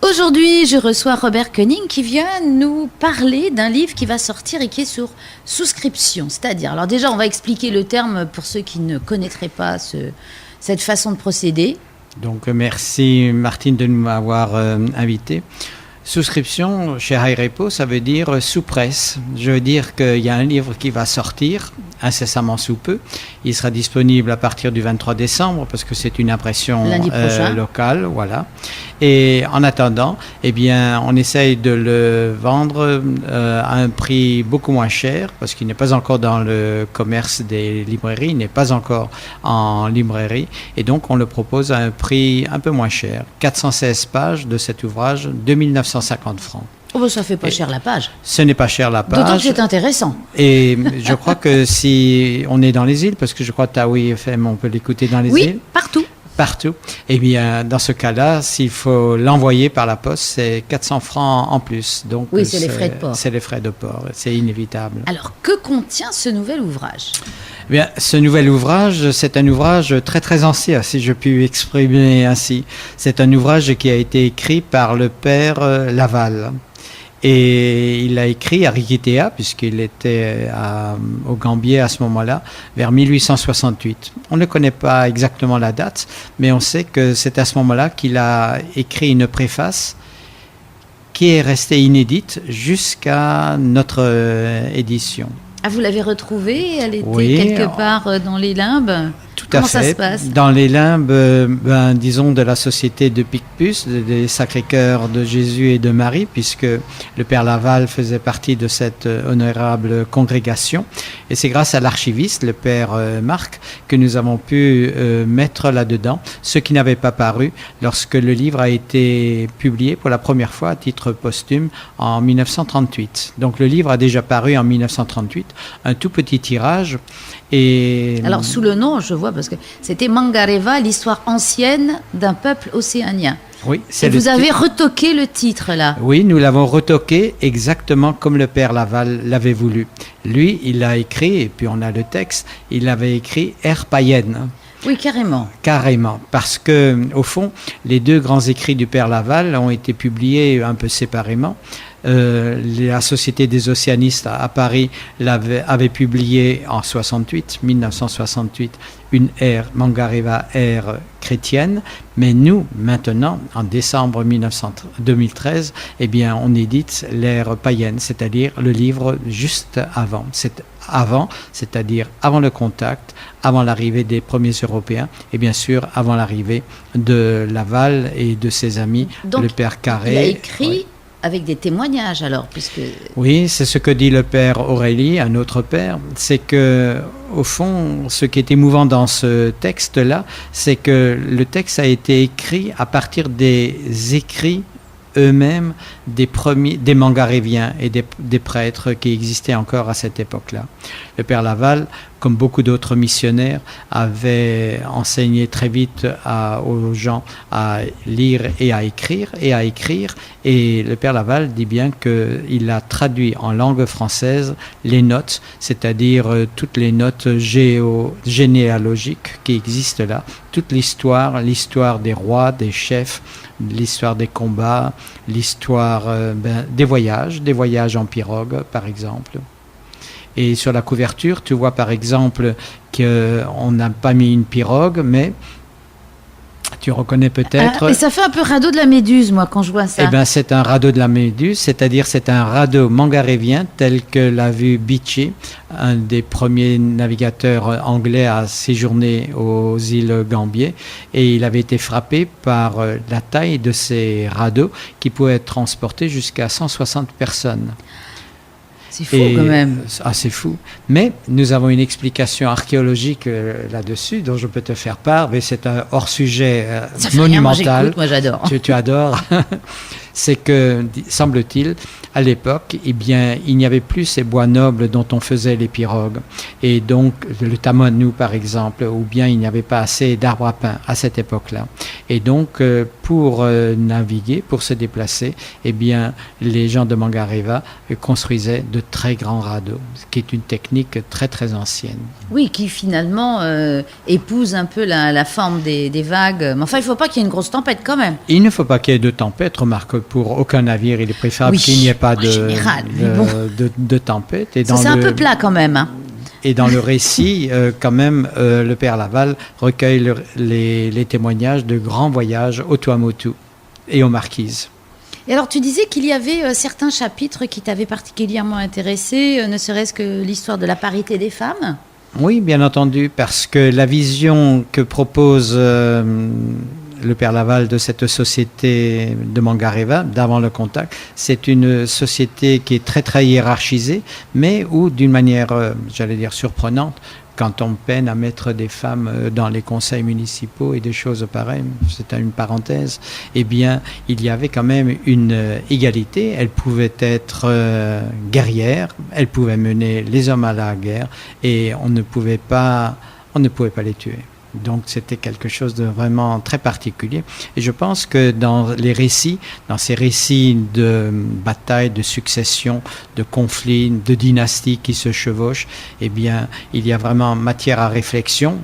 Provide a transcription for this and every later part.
Aujourd'hui, je reçois Robert Koenig qui vient nous parler d'un livre qui va sortir et qui est sur souscription. C'est-à-dire, alors déjà, on va expliquer le terme pour ceux qui ne connaîtraient pas cette façon de procéder. Donc, merci Martine de m'avoir invité. Souscription chez High Repo, ça veut dire sous-presse. Je veux dire qu'il y a un livre qui va sortir incessamment sous peu. Il sera disponible à partir du 23 décembre parce que c'est une impression locale, voilà. Et en attendant, eh bien, on essaye de le vendre à un prix beaucoup moins cher parce qu'il n'est pas encore dans le commerce des librairies, il n'est pas encore en librairie et donc on le propose à un prix un peu moins cher. 416 pages de cet ouvrage, 2950 francs. Oh ben ça fait pas cher la page. Ce n'est pas cher la page. D'autant que c'est intéressant. Et je crois que si on est dans les îles, parce que je crois que Taoui FM, on peut l'écouter dans les îles. Oui, partout. Partout. Eh bien, dans ce cas-là, s'il faut l'envoyer par la poste, c'est 400 francs en plus. Donc, oui, c'est les frais de port. C'est les frais de port. C'est inévitable. Alors, que contient ce nouvel ouvrage ? Eh bien, ce nouvel ouvrage, c'est un ouvrage très très ancien, si je puis exprimer ainsi. C'est un ouvrage qui a été écrit par le père Laval. Et il a écrit à Riquitea, puisqu'il était au Gambier à ce moment-là, vers 1868. On ne connaît pas exactement la date, mais on sait que c'est à ce moment-là qu'il a écrit une préface qui est restée inédite jusqu'à notre édition. Ah, vous l'avez retrouvée ? Elle était quelque part dans les limbes ? Tout à fait. Comment ça se passe ? Dans les limbes, disons, de la société de Picpus, des Sacré-Cœur de Jésus et de Marie, puisque le Père Laval faisait partie de cette honorable congrégation. Et c'est grâce à l'archiviste, le Père Marc, que nous avons pu mettre là-dedans ce qui n'avait pas paru lorsque le livre a été publié pour la première fois à titre posthume en 1938. Donc le livre a déjà paru en 1938, un tout petit tirage. Et alors sous le nom, je vois, parce que c'était Mangareva, l'histoire ancienne d'un peuple océanien. Oui, c'est vous avez retoqué le titre là. Oui, nous l'avons retoqué exactement comme le Père Laval l'avait voulu. Lui, il a écrit, et puis on a le texte, il avait écrit Ère païenne. Oui, carrément. Carrément, parce que au fond, les deux grands écrits du Père Laval ont été publiés un peu séparément. La Société des Océanistes à Paris avait publié en 1968, une ère, Mangareva, ère chrétienne, mais nous, maintenant, en décembre 2013, eh bien, on édite l'ère païenne, c'est-à-dire le livre juste avant. C'est-à-dire avant le contact, avant l'arrivée des premiers Européens et bien sûr avant l'arrivée de Laval et de ses amis, donc, le Père Carré. Il a écrit avec des témoignages alors, puisque... Oui, c'est ce que dit le Père Aurélie, un autre père, c'est que au fond, ce qui est émouvant dans ce texte-là, c'est que le texte a été écrit à partir des écrits eux-mêmes des Mangaréviens et des prêtres qui existaient encore à cette époque-là. Le Père Laval, comme beaucoup d'autres missionnaires, avait enseigné très vite aux gens à lire et à écrire. Et le Père Laval dit bien qu'il a traduit en langue française les notes, c'est-à-dire toutes les notes généalogiques qui existent là, toute l'histoire des rois, des chefs, l'histoire des combats, l'histoire des voyages en pirogue, par exemple. Et sur la couverture, tu vois par exemple qu'on n'a pas mis une pirogue, mais tu reconnais peut-être... et ça fait un peu radeau de la Méduse, moi, quand je vois ça. Eh bien, c'est un radeau de la Méduse, c'est-à-dire c'est un radeau mangarévien tel que l'a vu Beechey, un des premiers navigateurs anglais à séjourner aux îles Gambier. Et il avait été frappé par la taille de ces radeaux qui pouvaient transporter jusqu'à 160 personnes. C'est fou quand même. Ah, c'est fou. Mais nous avons une explication archéologique là-dessus dont je peux te faire part, mais c'est un hors-sujet monumental. Moi j'adore. Tu adores. C'est que, semble-t-il, à l'époque, eh bien, il n'y avait plus ces bois nobles dont on faisait les pirogues. Et donc, le tamonou, par exemple, ou bien il n'y avait pas assez d'arbres à pain à cette époque-là. Et donc, pour naviguer, pour se déplacer, eh bien, les gens de Mangareva construisaient de très grands radeaux, ce qui est une technique très très ancienne. Oui, qui finalement épouse un peu la forme des vagues. Mais enfin, il ne faut pas qu'il y ait une grosse tempête quand même. Il ne faut pas qu'il y ait de tempête. Remarque, pour aucun navire, il est préférable qu'il n'y ait pas de tempête. Et c'est un peu plat quand même. Hein. Et dans le récit, quand même, le père Laval recueille les témoignages de grands voyages au Tuamotu et aux Marquises. Et alors, tu disais qu'il y avait certains chapitres qui t'avaient particulièrement intéressé, ne serait-ce que l'histoire de la parité des femmes ? Oui, bien entendu, parce que la vision que propose le père Laval de cette société de Mangareva, d'avant le contact, c'est une société qui est très très hiérarchisée, mais où d'une manière, j'allais dire, surprenante, quand on peine à mettre des femmes dans les conseils municipaux et des choses pareilles, c'est une parenthèse, eh bien, il y avait quand même une égalité. Elles pouvaient être guerrières, elles pouvaient mener les hommes à la guerre et on ne pouvait pas les tuer. Donc c'était quelque chose de vraiment très particulier. Et je pense que dans ces récits de batailles, de successions, de conflits, de dynasties qui se chevauchent, eh bien, il y a vraiment matière à réflexion.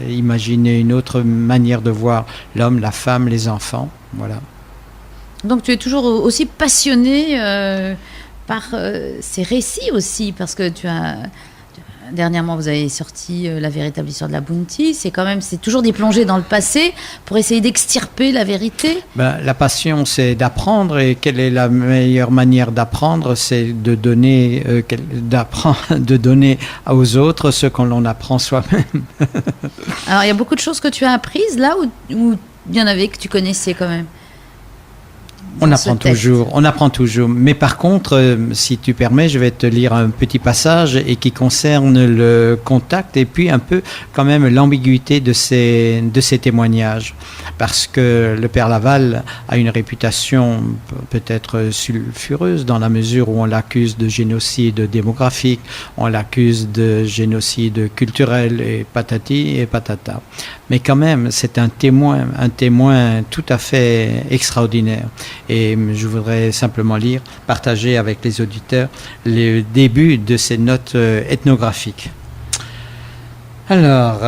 Imaginez une autre manière de voir l'homme, la femme, les enfants. Voilà. Donc tu es toujours aussi passionné par ces récits aussi, parce que dernièrement, vous avez sorti La véritable histoire de la Bounty. C'est toujours des plongées dans le passé pour essayer d'extirper la vérité. La passion, c'est d'apprendre. Et quelle est la meilleure manière d'apprendre ? C'est de donner aux autres ce qu'on en apprend soi-même. Alors, il y a beaucoup de choses que tu as apprises là, ou il y en avait que tu connaissais quand même ? On apprend toujours. Mais par contre, si tu permets, je vais te lire un petit passage et qui concerne le contact et puis un peu quand même l'ambiguïté de ces témoignages. Parce que le père Laval a une réputation peut-être sulfureuse dans la mesure où on l'accuse de génocide démographique, on l'accuse de génocide culturel et patati et patata. Mais quand même, c'est un témoin tout à fait extraordinaire. Et je voudrais simplement partager avec les auditeurs le début de ces notes ethnographiques. Alors,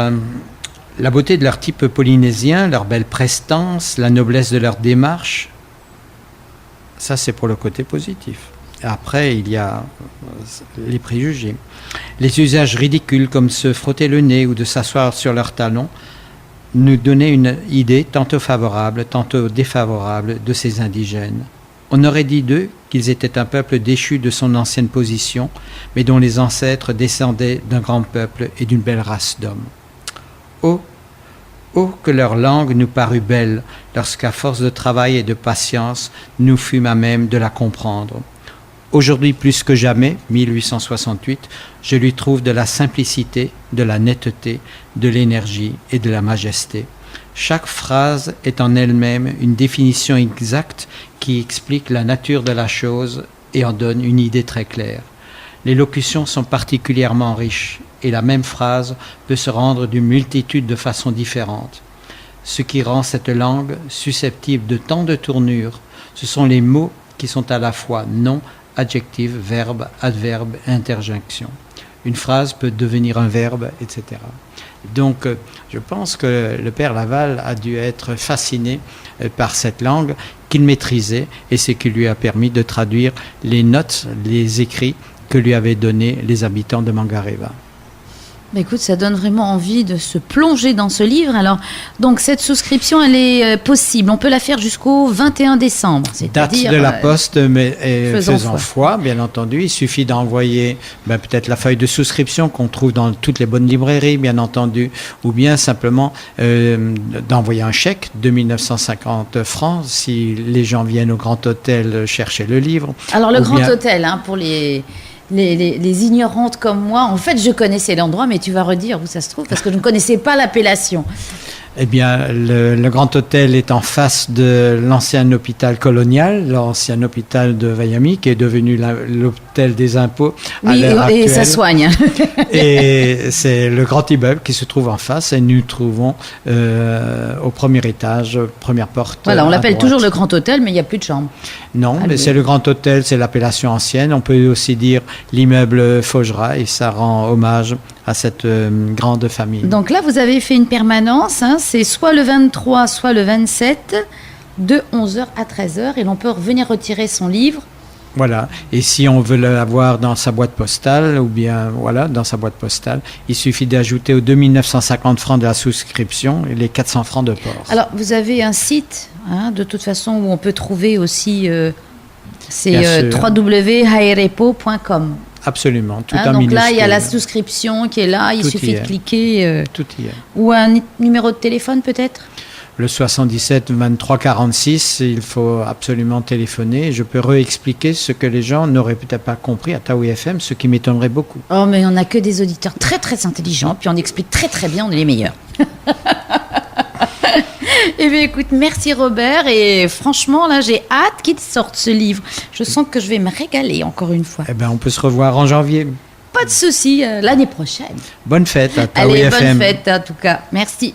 la beauté de leur type polynésien, leur belle prestance, la noblesse de leur démarche, ça c'est pour le côté positif. Après, il y a les préjugés. Les usages ridicules comme se frotter le nez ou de s'asseoir sur leurs talons nous donnaient une idée tantôt favorable, tantôt défavorable de ces indigènes. On aurait dit d'eux qu'ils étaient un peuple déchu de son ancienne position, mais dont les ancêtres descendaient d'un grand peuple et d'une belle race d'hommes. Oh, que leur langue nous parut belle, lorsqu'à force de travail et de patience, nous fûmes à même de la comprendre. Aujourd'hui plus que jamais, 1868, je lui trouve de la simplicité, de la netteté, de l'énergie et de la majesté. Chaque phrase est en elle-même une définition exacte qui explique la nature de la chose et en donne une idée très claire. Les locutions sont particulièrement riches et la même phrase peut se rendre d'une multitude de façons différentes. Ce qui rend cette langue susceptible de tant de tournures, ce sont les mots qui sont à la fois nom, adjectif, verbe, adverbe, interjonction. Une phrase peut devenir un verbe, etc. Donc, je pense que le père Laval a dû être fasciné par cette langue qu'il maîtrisait et c'est qui lui a permis de traduire les notes, les écrits que lui avaient donnés les habitants de Mangareva. Écoute, ça donne vraiment envie de se plonger dans ce livre. Alors, donc cette souscription, elle est possible. On peut la faire jusqu'au 21 décembre. Date de la poste, mais faisant foi, bien entendu. Il suffit d'envoyer peut-être la feuille de souscription qu'on trouve dans toutes les bonnes librairies, bien entendu, ou bien simplement d'envoyer un chèque de 1950 francs si les gens viennent au Grand Hôtel chercher le livre. Alors, le Grand Hôtel, pour les ignorantes comme moi, en fait, je connaissais l'endroit, mais tu vas redire où ça se trouve, parce que je ne connaissais pas l'appellation. Eh bien, le Grand Hôtel est en face de l'ancien hôpital colonial, l'ancien hôpital de Miami, qui est devenu l'hôtel des impôts à l'heure actuelle. Et ça soigne. Et c'est le grand immeuble qui se trouve en face, et nous trouvons au premier étage, première porte. Voilà, on l'appelle toujours le Grand Hôtel, mais il n'y a plus de chambres. Non, mais c'est le Grand Hôtel, c'est l'appellation ancienne. On peut aussi dire l'immeuble Faugerat, et ça rend hommage à cette grande famille. Donc là, vous avez fait une permanence, hein, c'est soit le 23, soit le 27, de 11h à 13h, et l'on peut revenir retirer son livre. Voilà, et si on veut l'avoir dans sa boîte postale, ou bien voilà, dans sa boîte postale, il suffit d'ajouter aux 2950 francs de la souscription et les 400 francs de port. Alors, vous avez un site, hein, de toute façon, où on peut trouver aussi, c'est www.haerepo.com. Absolument, tout hein, en donc minuscule. là, il y a la souscription qui est là, il suffit de cliquer. Tout y est. Ou un numéro de téléphone peut-être ? Le 77 23 46, il faut absolument téléphoner. Je peux réexpliquer ce que les gens n'auraient peut-être pas compris à Taoui FM, ce qui m'étonnerait beaucoup. Oh, mais on n'a que des auditeurs très très intelligents, puis on explique très très bien, on est les meilleurs. Eh bien écoute, merci Robert, et franchement là j'ai hâte qu'il sorte ce livre. Je sens que je vais me régaler encore une fois. Eh bien on peut se revoir en janvier. Pas de souci, l'année prochaine. Bonne fête à Taoui Allez, FM. bonne fête en tout cas, merci.